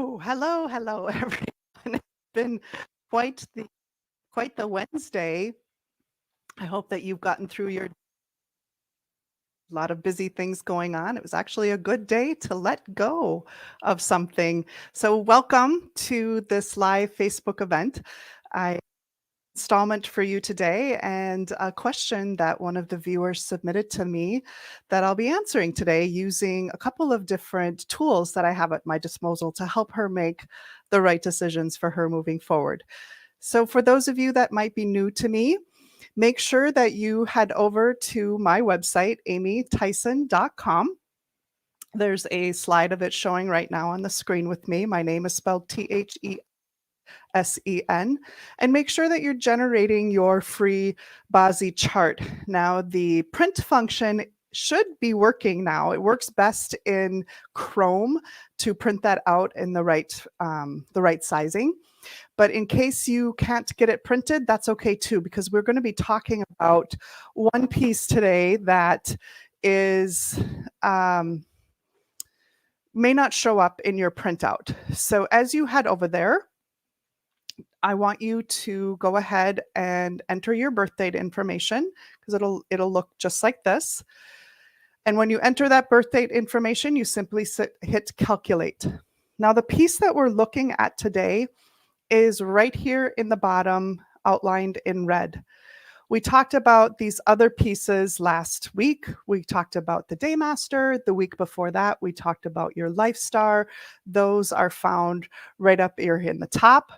Hello, everyone. It's been quite the quite the Wednesday. I hope that you've gotten through your lot of busy things going on. It was actually a good day to let go of something. So welcome to this live Facebook event. I installment for you today and a question that one of the viewers submitted to me that I'll be answering today using a couple of different tools that I have at my disposal to help her make the right decisions for her moving forward. So for those of you that might be new to me, make sure that you head over to my website, amytyson.com. There's a slide of it showing right now on the screen with me. My name is spelled THESEN, and make sure that you're generating your free Bazi chart. Now, the print function should be working now. It works best in Chrome to print that out in the right sizing. But in case you can't get it printed, that's okay too, because we're going to be talking about one piece today that is may not show up in your printout. So as you head over there, I want you to go ahead and enter your birth date information because it'll look just like this. And when you enter that birth date information, you simply hit calculate. Now the piece that we're looking at today is right here in the bottom, outlined in red. We talked about these other pieces last week. We talked about the Daymaster. The week before that, we talked about your Life Star. Those are found right up here in the top.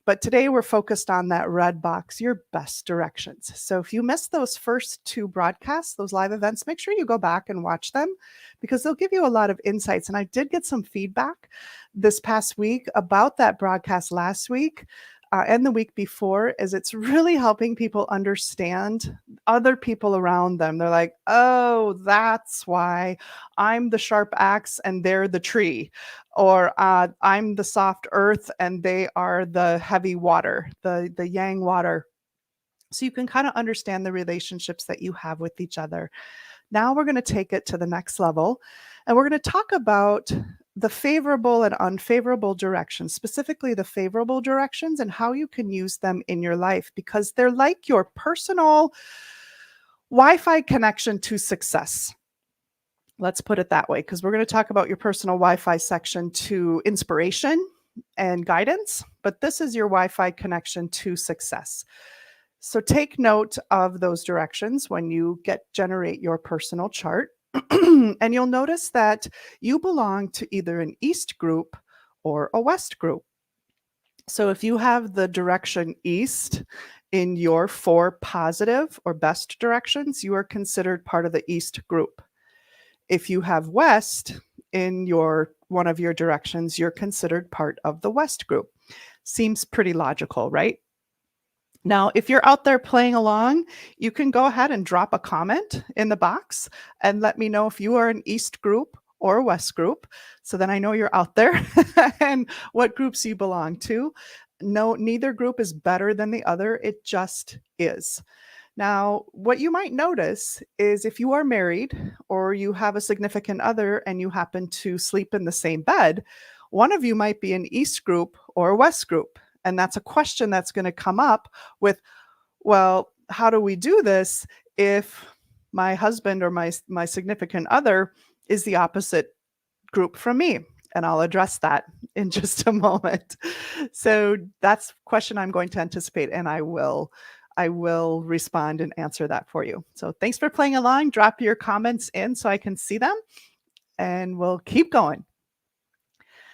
But today we're focused on that red box, your best directions. So if you missed those first two broadcasts, those live events, make sure you go back and watch them because they'll give you a lot of insights. And I did get some feedback this past week about that broadcast last week and the week before, as it's really helping people understand other people around them. They're like, oh, that's why I'm the sharp axe and they're the tree. Or I'm the soft earth and they are the heavy water, the yang water. So you can kind of understand the relationships that you have with each other. Now we're going to take it to the next level and we're going to talk about the favorable and unfavorable directions, specifically the favorable directions and how you can use them in your life because they're like your personal Wi-Fi connection to success. Let's put it that way, because we're going to talk about your personal Wi-Fi section to inspiration and guidance, but this is your Wi-Fi connection to success. So take note of those directions when you generate your personal chart. And you'll notice that you belong to either an East group or a West group. So if you have the direction East in your 4 positive or best directions, you are considered part of the East group. If you have West in one of your directions, you're considered part of the West group. Seems pretty logical, right? Now, if you're out there playing along, you can go ahead and drop a comment in the box and let me know if you are an East group or a West group, so then I know you're out there and what groups you belong to. No, neither group is better than the other. It just is. Now, what you might notice is if you are married or you have a significant other and you happen to sleep in the same bed, one of you might be an East group or a West group. And that's a question that's going to come up with, well, how do we do this if my husband or my significant other is the opposite group from me? And I'll address that in just a moment. So that's a question I'm going to anticipate, and I will respond and answer that for you. So thanks for playing along. Drop your comments in so I can see them, and we'll keep going.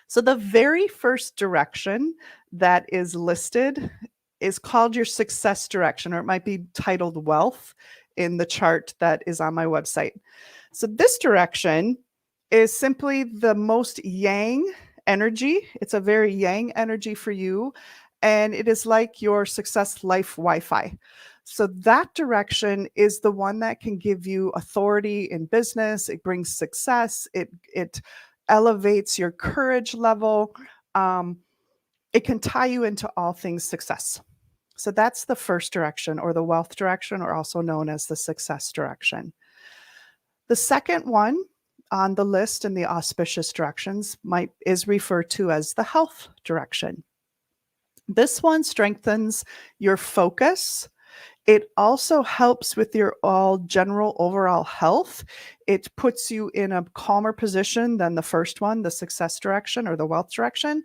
So the very first direction that is listed is called your success direction, or it might be titled wealth in the chart that is on my website. So this direction is simply the most yang energy. It's a very yang energy for you. And it is like your success life Wi-Fi. So that direction is the one that can give you authority in business. It brings success. It elevates your courage level. It can tie you into all things success. So that's the first direction, or the wealth direction, or also known as the success direction. The second one on the list in the auspicious directions is referred to as the health direction. This one strengthens your focus. It also helps with your general overall health. It puts you in a calmer position than the first one, the success direction or the wealth direction.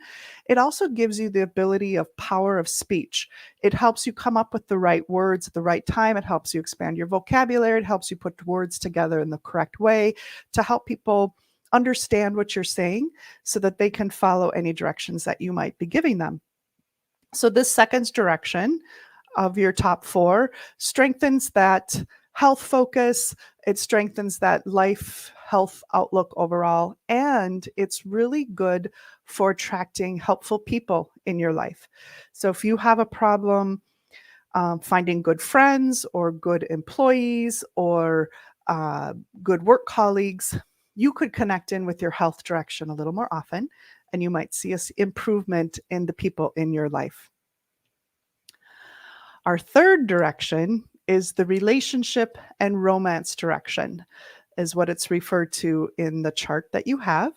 It also gives you the ability of power of speech. It helps you come up with the right words at the right time. It helps you expand your vocabulary. It helps you put words together in the correct way to help people understand what you're saying so that they can follow any directions that you might be giving them. So this second direction of your top 4 strengthens that health focus. It strengthens that life health outlook overall, and it's really good for attracting helpful people in your life. So if you have a problem finding good friends or good employees or good work colleagues, you could connect in with your health direction a little more often, and you might see an improvement in the people in your life. Our third direction is the relationship and romance direction, is what it's referred to in the chart that you have.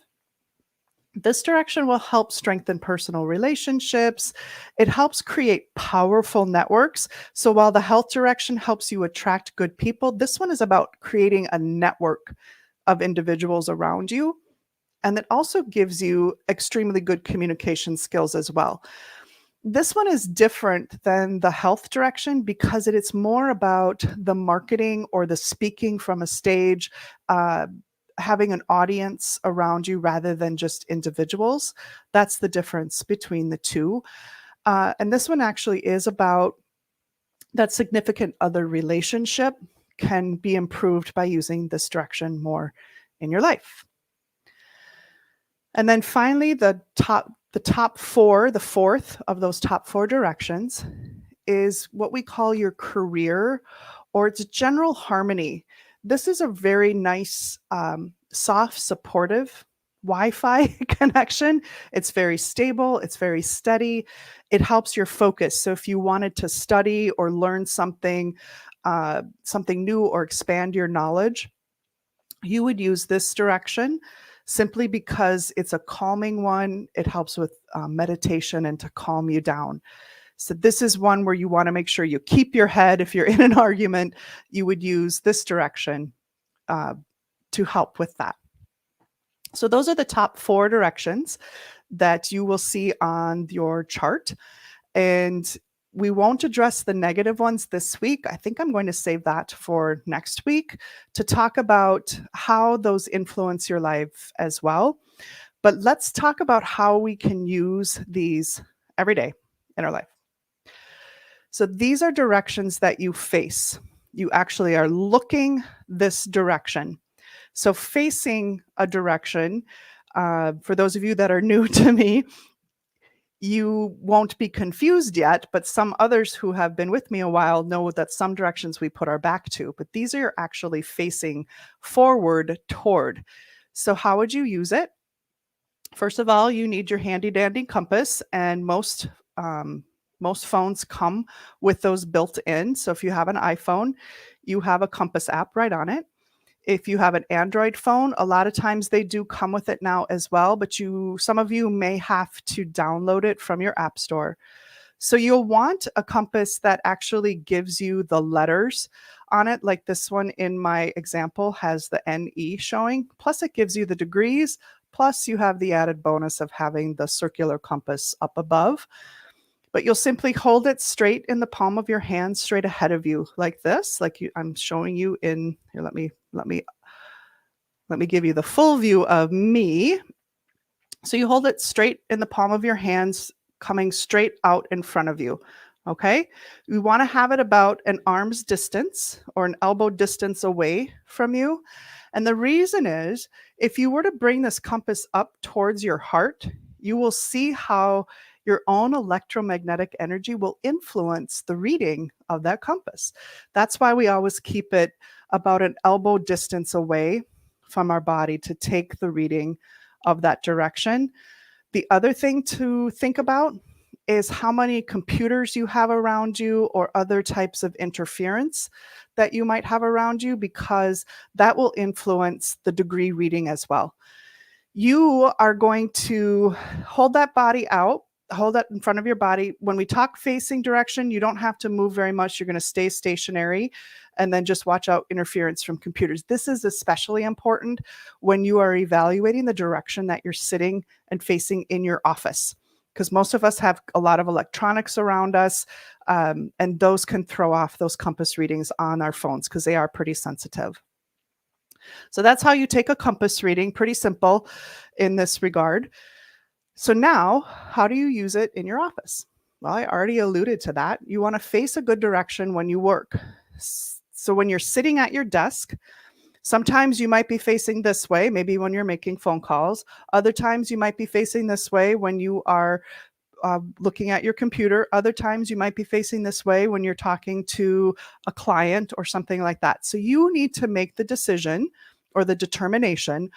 This direction will help strengthen personal relationships. It helps create powerful networks. So while the health direction helps you attract good people, this one is about creating a network of individuals around you. And it also gives you extremely good communication skills as well. This one is different than the health direction because it is more about the marketing or the speaking from a stage, having an audience around you rather than just individuals. That's the difference between the two. And this one actually is about that significant other relationship can be improved by using this direction more in your life. And then finally, the top 4, the fourth of those top 4 directions is what we call your career, or it's general harmony. This is a very nice, soft, supportive Wi-Fi connection. It's very stable. It's very steady. It helps your focus. So if you wanted to study or learn something new or expand your knowledge, you would use this direction simply because it's a calming one. It helps with meditation and to calm you down. So this is one where you want to make sure you keep your head. If you're in an argument, you would use this direction to help with that. So those are the top 4 directions that you will see on your chart. And we won't address the negative ones this week. I think I'm going to save that for next week to talk about how those influence your life as well. But let's talk about how we can use these every day in our life. So these are directions that you face. You actually are looking this direction. So facing a direction, for those of you that are new to me, you won't be confused yet, but some others who have been with me a while know that some directions we put our back to, but these are actually facing forward toward. So how would you use it? First of all, you need your handy dandy compass, and most phones come with those built in. So if you have an iPhone, you have a compass app right on it. If you have an Android phone, a lot of times they do come with it now as well, but some of you may have to download it from your app store. So you'll want a compass that actually gives you the letters on it, like this one in my example has the NE showing, plus it gives you the degrees, plus you have the added bonus of having the circular compass up above. But you'll simply hold it straight in the palm of your hand, straight ahead of you, like this. I'm showing you in here. Let me give you the full view of me. So you hold it straight in the palm of your hands, coming straight out in front of you. Okay, we want to have it about an arm's distance or an elbow distance away from you. And the reason is, if you were to bring this compass up towards your heart, you will see how your own electromagnetic energy will influence the reading of that compass. That's why we always keep it about an elbow distance away from our body to take the reading of that direction. The other thing to think about is how many computers you have around you or other types of interference that you might have around you, because that will influence the degree reading as well. You are going to hold that body out, hold that in front of your body. When we talk facing direction, you don't have to move very much. You're going to stay stationary and then just watch out interference from computers. This is especially important when you are evaluating the direction that you're sitting and facing in your office, because most of us have a lot of electronics around us, and those can throw off those compass readings on our phones because they are pretty sensitive. So that's how you take a compass reading, pretty simple in this regard. So now, how do you use it in your office? Well, I already alluded to that. You want to face a good direction when you work. So when you're sitting at your desk, sometimes you might be facing this way, maybe when you're making phone calls. Other times you might be facing this way when you are looking at your computer. Other times you might be facing this way when you're talking to a client or something like that. So you need to make the decision or the determination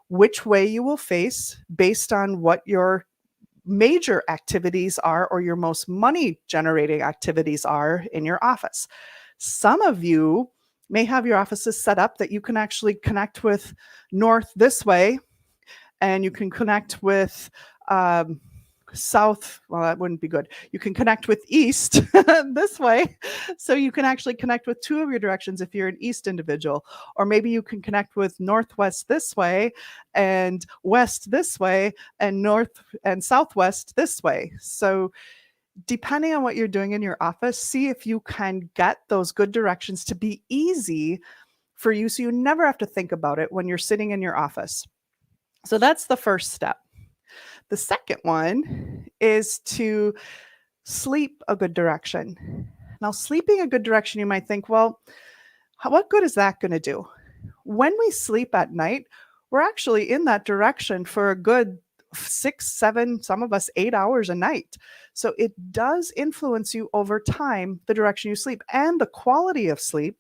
which way you will face based on what your major activities are or your most money generating activities are in your office. Some of you may have your offices set up that you can actually connect with north this way, and you can connect with south. Well, that wouldn't be good. You can connect with east this way. So you can actually connect with two of your directions if you're an east individual. Or maybe you can connect with northwest this way and west this way and north and southwest this way. So depending on what you're doing in your office, see if you can get those good directions to be easy for you so you never have to think about it when you're sitting in your office. So that's the first step. The second one is to sleep a good direction. Now, sleeping a good direction, you might think, well, what good is that going to do? When we sleep at night, we're actually in that direction for a good 6, 7, some of us 8 hours a night. So it does influence you over time, the direction you sleep, and the quality of sleep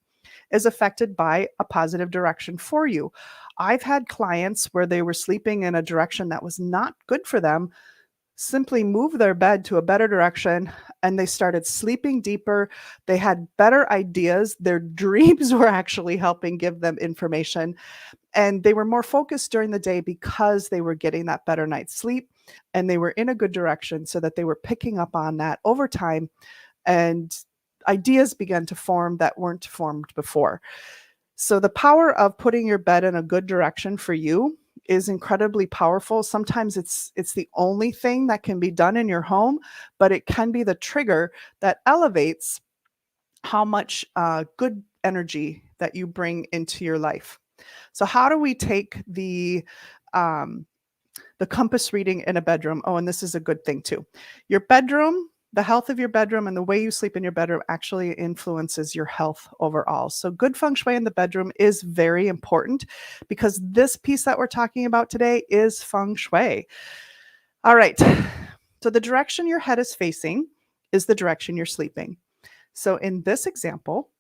is affected by a positive direction for you. I've had clients where they were sleeping in a direction that was not good for them, simply move their bed to a better direction, and they started sleeping deeper. They had better ideas. Their dreams were actually helping give them information, and they were more focused during the day because they were getting that better night's sleep, and they were in a good direction so that they were picking up on that over time, and ideas began to form that weren't formed before. So the power of putting your bed in a good direction for you is incredibly powerful. Sometimes it's the only thing that can be done in your home, but it can be the trigger that elevates how much good energy that you bring into your life. So how do we take the compass reading in a bedroom? Oh, and this is a good thing too. Your bedroom, the health of your bedroom and the way you sleep in your bedroom actually influences your health overall. So good feng shui in the bedroom is very important because this piece that we're talking about today is feng shui. All right. So the direction your head is facing is the direction you're sleeping. So in this example,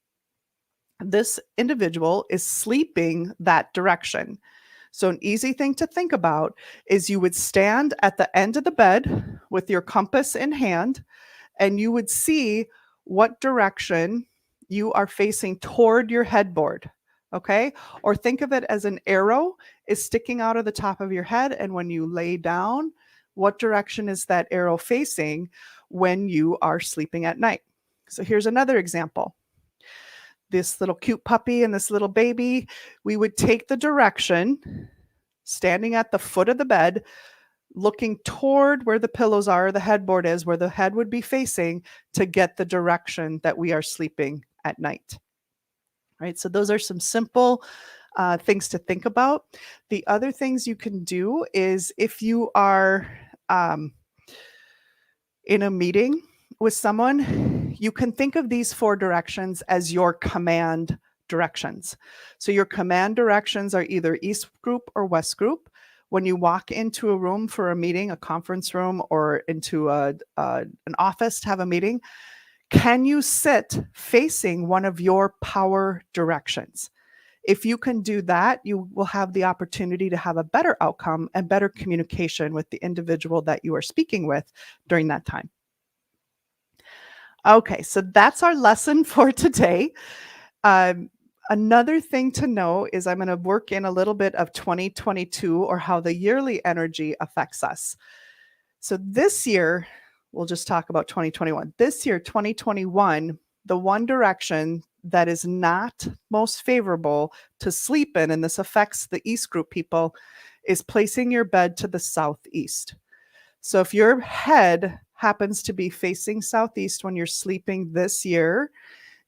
this individual is sleeping that direction. So an easy thing to think about is you would stand at the end of the bed with your compass in hand, and you would see what direction you are facing toward your headboard, okay? Or think of it as an arrow is sticking out of the top of your head, and when you lay down, what direction is that arrow facing when you are sleeping at night? So here's another example. This little cute puppy and this little baby, we would take the direction standing at the foot of the bed, looking toward where the pillows are, the headboard is, where the head would be facing to get the direction that we are sleeping at night. Right? So those are some simple things to think about. The other things you can do is if you are in a meeting with someone, you can think of these 4 directions as your command directions. So your command directions are either East group or West group. When you walk into a room for a meeting, a conference room, or into an office to have a meeting, can you sit facing one of your power directions? If you can do that, you will have the opportunity to have a better outcome and better communication with the individual that you are speaking with during that time. Okay, so that's our lesson for today. Um, Another thing to know is I'm going to work in a little bit of 2022 or how the yearly energy affects us. So this year, we'll just talk about 2021. This year, 2021, the one direction that is not most favorable to sleep in, and this affects the East Group people, is placing your bed to the southeast. So if your head happens to be facing southeast when you're sleeping this year,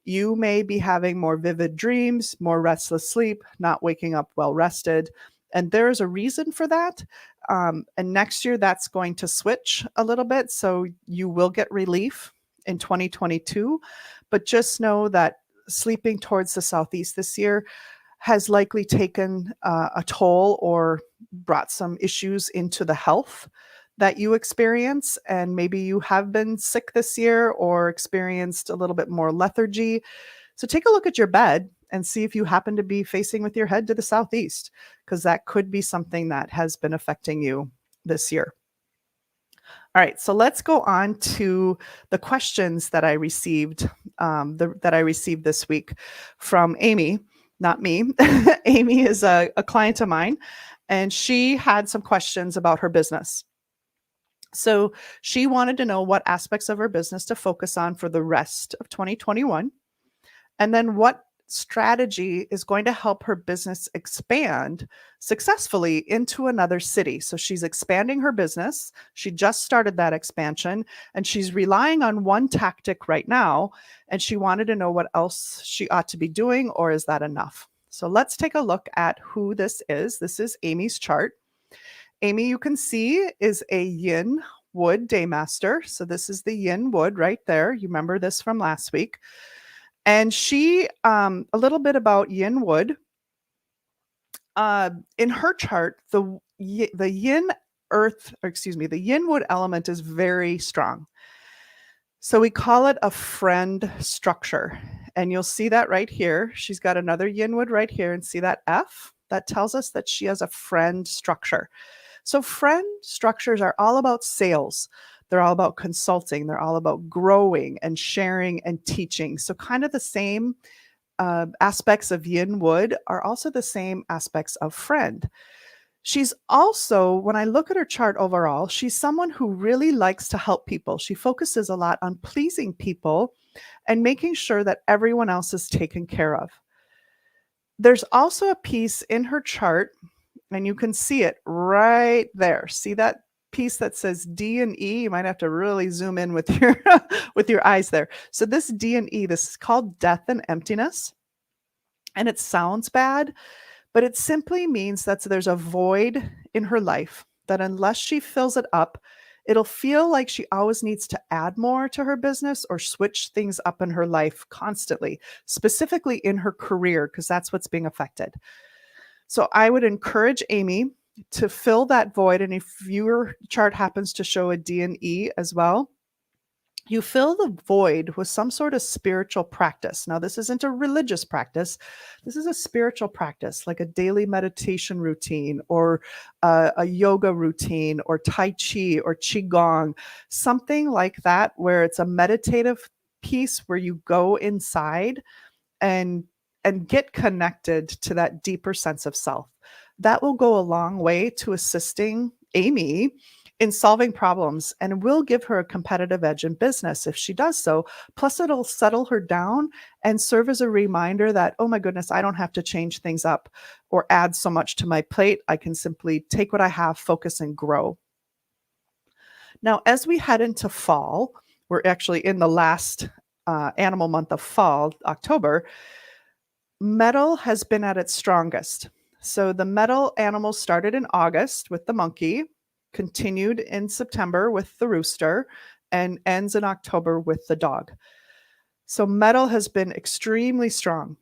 you may be having more vivid dreams, more restless sleep, not waking up well rested. And there's a reason for that. And next year, that's going to switch a little bit. So you will get relief in 2022. But just know that sleeping towards the southeast this year has likely taken a toll or brought some issues into the health that you experience. And maybe you have been sick this year or experienced a little bit more lethargy. So take a look at your bed and see if you happen to be facing with your head to the southeast, because that could be something that has been affecting you this year. All right, so let's go on to the questions that I received this week from Amy, not me. Amy is a client of mine, and she had some questions about her business. So she wanted to know what aspects of her business to focus on for the rest of 2021, and then what strategy is going to help her business expand successfully into another city. So she's expanding her business. She just started that expansion and she's relying on one tactic right now. And she wanted to know what else she ought to be doing, or is that enough? So let's take a look at who this is. This is Amy's chart. Amy, you can see, is a yin wood daymaster. So this is the yin wood right there. You remember this from last week. And she, a little bit about yin wood. In her chart, the yin earth, or excuse me, the yin wood element is very strong. So we call it a friend structure. And you'll see that right here. She's got another yin wood right here, and see that F? That tells us that she has a friend structure. So friend structures are all about sales. They're all about consulting. They're all about growing and sharing and teaching. So kind of the same aspects of yin wood are also the same aspects of friend. She's also, when I look at her chart overall, she's someone who really likes to help people. She focuses a lot on pleasing people and making sure that everyone else is taken care of. There's also a piece in her chart, and you can see it right there. See that piece that says D and E? You might have to really zoom in with your with your eyes there. So this D and E, this is called death and emptiness. And it sounds bad, but it simply means that there's a void in her life that unless she fills it up, it'll feel like she always needs to add more to her business or switch things up in her life constantly, specifically in her career, because that's what's being affected. So I would encourage Amy to fill that void. And if your chart happens to show a D and E as well, you fill the void with some sort of spiritual practice. Now, this isn't a religious practice. This is a spiritual practice, like a daily meditation routine or a yoga routine or Tai Chi or Qigong, something like that, where it's a meditative piece where you go inside and get connected to that deeper sense of self. That will go a long way to assisting Amy in solving problems and will give her a competitive edge in business if she does so. Plus, it'll settle her down and serve as a reminder that, oh my goodness, I don't have to change things up or add so much to my plate. I can simply take what I have, focus, and grow. Now, as we head into fall, we're actually in the last animal month of fall, October. Metal has been at its strongest. So the metal animals started in August with the monkey, continued in September with the rooster, and ends in October with the dog. So metal has been extremely strong.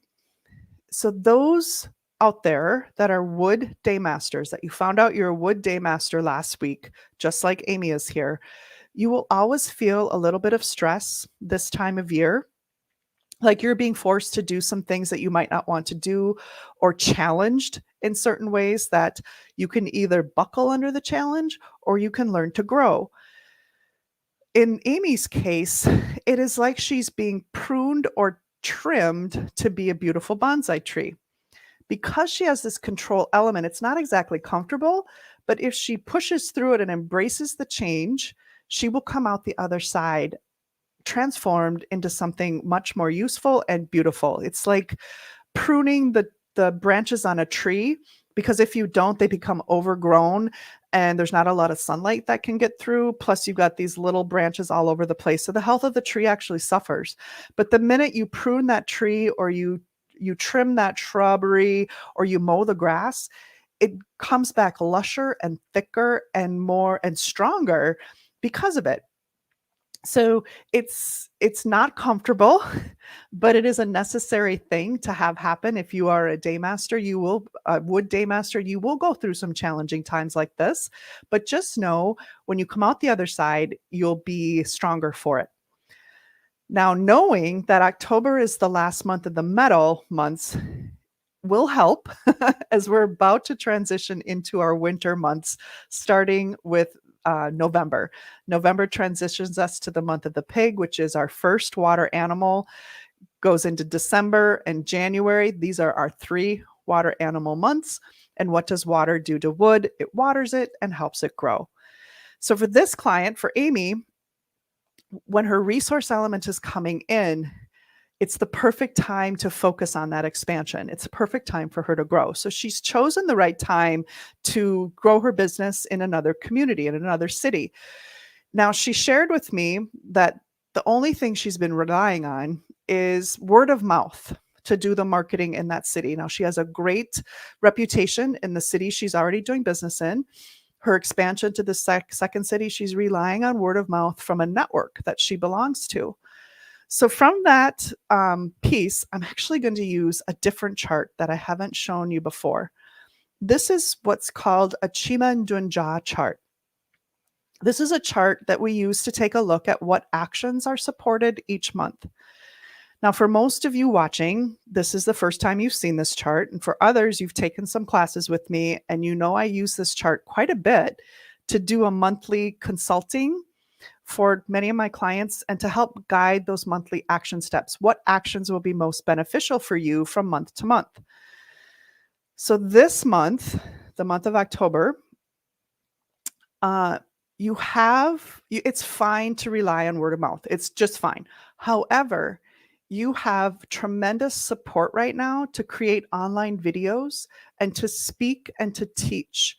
So those out there that are wood daymasters, that you found out you're a wood daymaster last week, just like Amy is here, you will always feel a little bit of stress this time of year, like you're being forced to do some things that you might not want to do, or challenged in certain ways that you can either buckle under the challenge or you can learn to grow. In Amy's case, it is like she's being pruned or trimmed to be a beautiful bonsai tree. Because she has this control element, it's not exactly comfortable, but if she pushes through it and embraces the change, she will come out the other side transformed into something much more useful and beautiful. It's like pruning the branches on a tree, because if you don't, they become overgrown and there's not a lot of sunlight that can get through. Plus, you've got these little branches all over the place. So the health of the tree actually suffers. But the minute you prune that tree, or you trim that shrubbery, or you mow the grass, it comes back lusher and thicker and more and stronger because of it. So it's not comfortable, but it is a necessary thing to have happen. If you are a daymaster, you will wood daymaster, you will go through some challenging times like this. But just know, when you come out the other side, you'll be stronger for it. Now, knowing that October is the last month of the metal months will help as we're about to transition into our winter months, starting with November. November transitions us to the month of the pig, which is our first water animal, goes into December and January. These are our 3 water animal months. And what does water do to wood? It waters it and helps it grow. So for this client, for Amy, when her resource element is coming in, it's the perfect time to focus on that expansion. It's a perfect time for her to grow. So she's chosen the right time to grow her business in another community, in another city. Now, she shared with me that the only thing she's been relying on is word of mouth to do the marketing in that city. Now, she has a great reputation in the city she's already doing business in. Her expansion to the second city, she's relying on word of mouth from a network that she belongs to. So from that piece, I'm actually going to use a different chart that I haven't shown you before. This is what's called a Chimandunja chart. This is a chart that we use to take a look at what actions are supported each month. Now, for most of you watching, this is the first time you've seen this chart. And for others, you've taken some classes with me, and you know I use this chart quite a bit to do a monthly consulting for many of my clients and to help guide those monthly action steps. What actions will be most beneficial for you from month to month? So this month, the month of October, it's fine to rely on word of mouth. It's just fine. However, you have tremendous support right now to create online videos and to speak and to teach.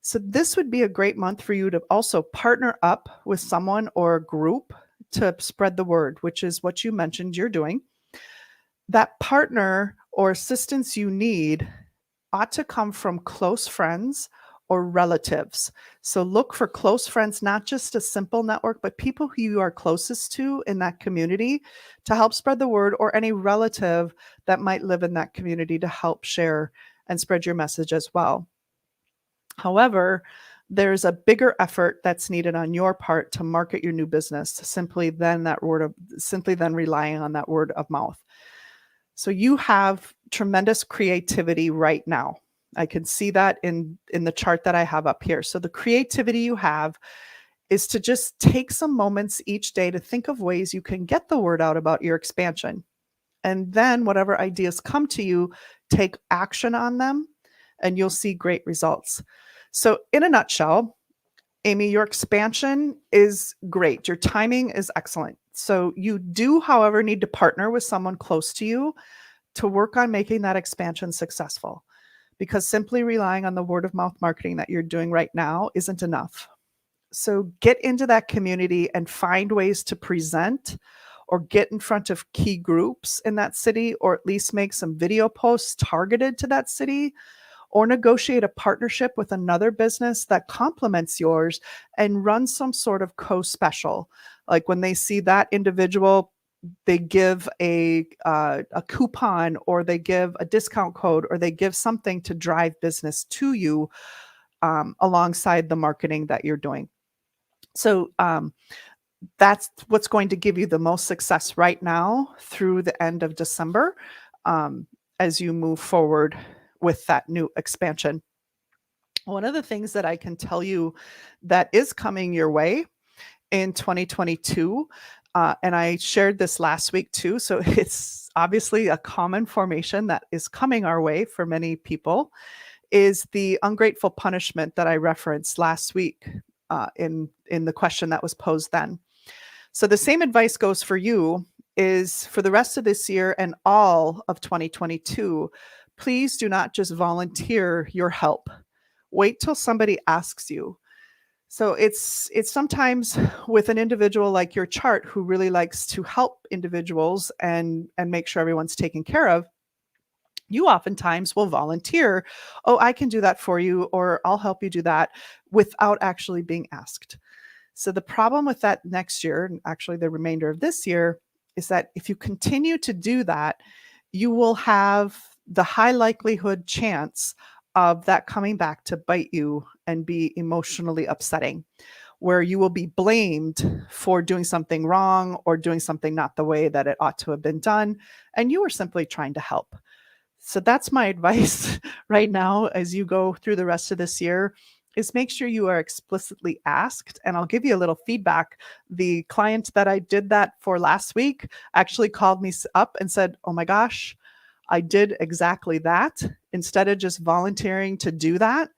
So this would be a great month for you to also partner up with someone or a group to spread the word, which is what you mentioned you're doing. That partner or assistance you need ought to come from close friends or relatives. So look for close friends, not just a simple network, but people who you are closest to in that community to help spread the word, or any relative that might live in that community to help share and spread your message as well. However, there's a bigger effort that's needed on your part to market your new business simply than relying on that word of mouth. So you have tremendous creativity right now. I can see that in the chart that I have up here. So the creativity you have is to just take some moments each day to think of ways you can get the word out about your expansion. And then whatever ideas come to you, take action on them, and you'll see great results. So in a nutshell, Amy, your expansion is great. Your timing is excellent. So you do, however, need to partner with someone close to you to work on making that expansion successful, because simply relying on the word of mouth marketing that you're doing right now isn't enough. So get into that community and find ways to present or get in front of key groups in that city, or at least make some video posts targeted to that city, or negotiate a partnership with another business that complements yours and run some sort of co-special. Like when they see that individual, they give a coupon, or they give a discount code, or they give something to drive business to you alongside the marketing that you're doing. So that's what's going to give you the most success right now through the end of December as you move forward with that new expansion. One of the things that I can tell you that is coming your way in 2022, and I shared this last week too, so it's obviously a common formation that is coming our way for many people, is the ungrateful punishment that I referenced last week in the question that was posed then. So the same advice goes for you, is for the rest of this year and all of 2022, please do not just volunteer your help. Wait till somebody asks you. So it's sometimes with an individual like your chart who really likes to help individuals and make sure everyone's taken care of, you oftentimes will volunteer, oh, I can do that for you, or I'll help you do that, without actually being asked. So the problem with that next year, and actually the remainder of this year, is that if you continue to do that, you will have the high likelihood chance of that coming back to bite you and be emotionally upsetting, where you will be blamed for doing something wrong or doing something not the way that it ought to have been done, and you were simply trying to help. So that's my advice right now as you go through the rest of this year, is make sure you are explicitly asked. And I'll give you a little feedback. The client that I did that for last week actually called me up and said, oh my gosh, I did exactly that. Instead of just volunteering to do that,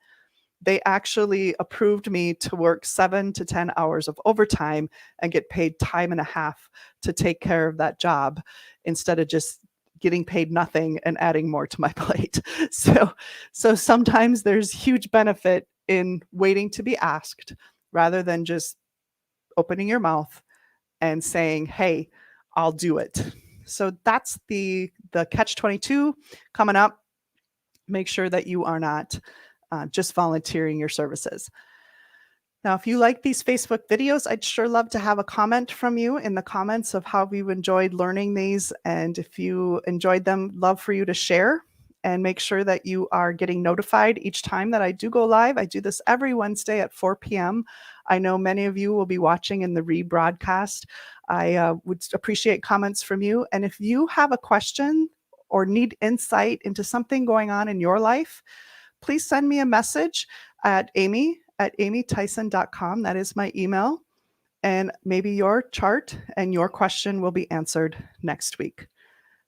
they actually approved me to work 7 to 10 hours of overtime and get paid time and a half to take care of that job, instead of just getting paid nothing and adding more to my plate. So sometimes there's huge benefit in waiting to be asked rather than just opening your mouth and saying, hey, I'll do it. So that's the catch 22 coming up. Make sure that you are not just volunteering your services. Now, if you like these Facebook videos, I'd sure love to have a comment from you in the comments of how you enjoyed learning these. And if you enjoyed them, love for you to share and make sure that you are getting notified each time that I do go live. I do this every Wednesday at 4 p.m. I know many of you will be watching in the rebroadcast. I would appreciate comments from you. And if you have a question or need insight into something going on in your life, please send me a message at amy@amytyson.com. That is my email. And maybe your chart and your question will be answered next week.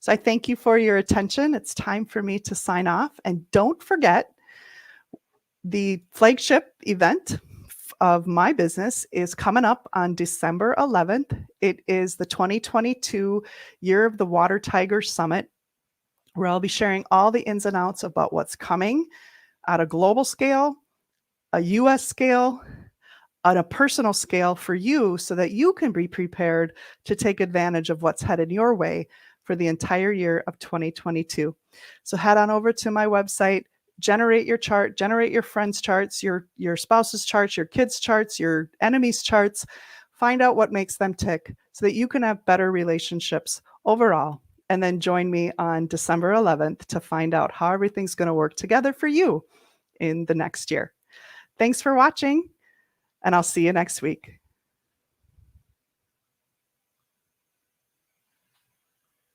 So I thank you for your attention. It's time for me to sign off. And don't forget, the flagship event of my business is coming up on December 11th. It is the 2022 Year of the Water Tiger Summit, where I'll be sharing all the ins and outs about what's coming at a global scale, a US scale, on a personal scale for you, so that you can be prepared to take advantage of what's headed your way for the entire year of 2022. So head on over to my website, generate your chart, generate your friends' charts, your spouse's charts, your kids' charts, your enemies' charts. Find out what makes them tick so that you can have better relationships overall. And then join me on December 11th to find out how everything's going to work together for you in the next year. Thanks for watching, and I'll see you next week.